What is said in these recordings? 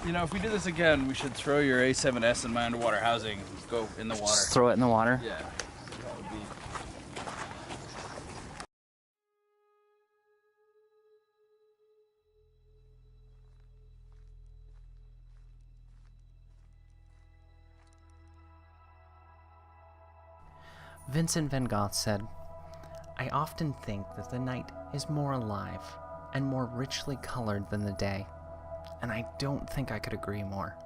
You know, if we do this again, we should throw your A7S in my underwater housing. Go in the water. Just throw it in the water? Yeah. That would be... Vincent van Gogh said, "I often think that the night is more alive and more richly colored than the day, and I don't think I could agree more."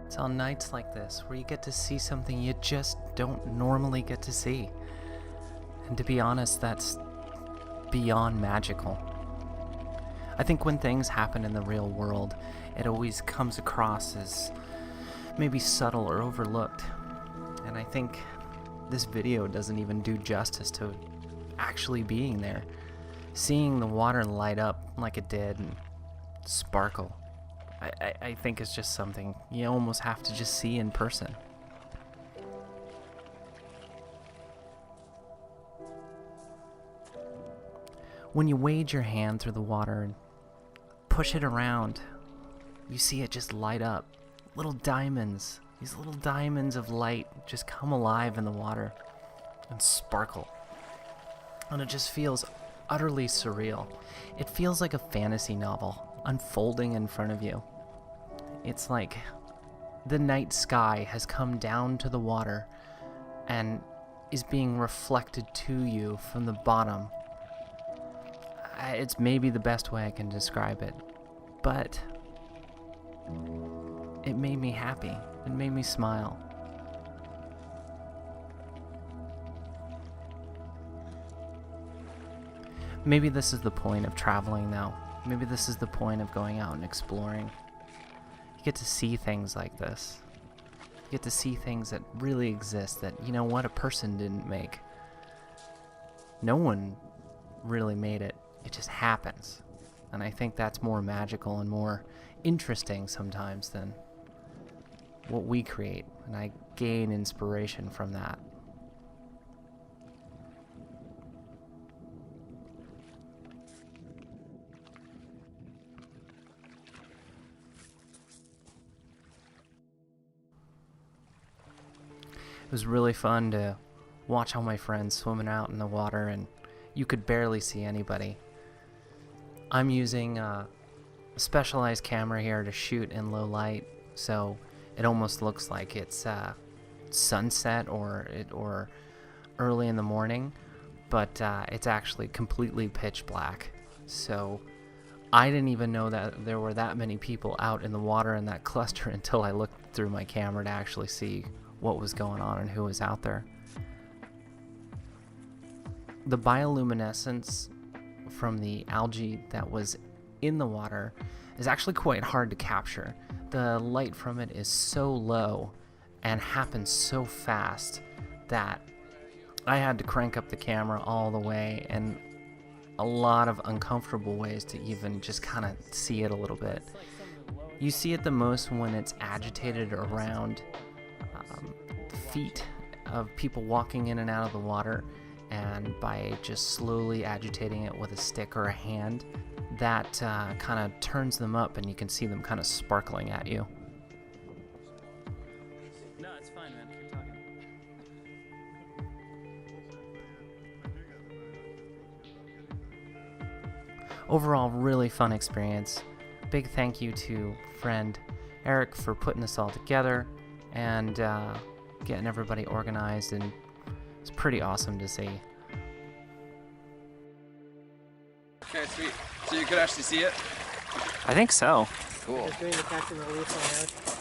It's on nights like this where you get to see something you just don't normally get to see. And to be honest, that's beyond magical. I think when things happen in the real world, it always comes across as maybe subtle or overlooked. And I think this video doesn't even do justice to actually being there. Seeing the water light up like it did and sparkle. I think it's just something you almost have to just see in person. When you wade your hand through the water and push it around, you see it just light up. Little diamonds, these little diamonds of light just come alive in the water and sparkle. And it just feels utterly surreal. It feels like a fantasy novel unfolding in front of you. It's like the night sky has come down to the water and is being reflected to you from the bottom. It's maybe the best way I can describe it, but it made me happy. It made me smile. Maybe this is the point of traveling now. Maybe this is the point of going out and exploring. You get to see things like this. You get to see things that really exist that, you know what, a person didn't make. No one really made it. It just happens. And I think that's more magical and more interesting sometimes than what we create. And I gain inspiration from that. It was really fun to watch all my friends swimming out in the water, and you could barely see anybody. I'm using a specialized camera here to shoot in low light, so it almost looks like it's sunset or early in the morning, but it's actually completely pitch black. So I didn't even know that there were that many people out in the water in that cluster until I looked through my camera to actually see what was going on and who was out there. The bioluminescence from the algae that was in the water is actually quite hard to capture. The light from it is so low and happens so fast that I had to crank up the camera all the way, and a lot of uncomfortable ways to even just kind of see it a little bit. You see it the most when it's agitated around feet of people walking in and out of the water, and by just slowly agitating it with a stick or a hand, that kind of turns them up and you can see them kind of sparkling at you. No, it's fine, man. Keep talking. Overall, really fun experience. Big thank you to friend Eric for putting this all together and getting everybody organized, and it's pretty awesome to see. Okay, sweet. So you could actually see it? I think so. Cool. Just doing the catch and release on that.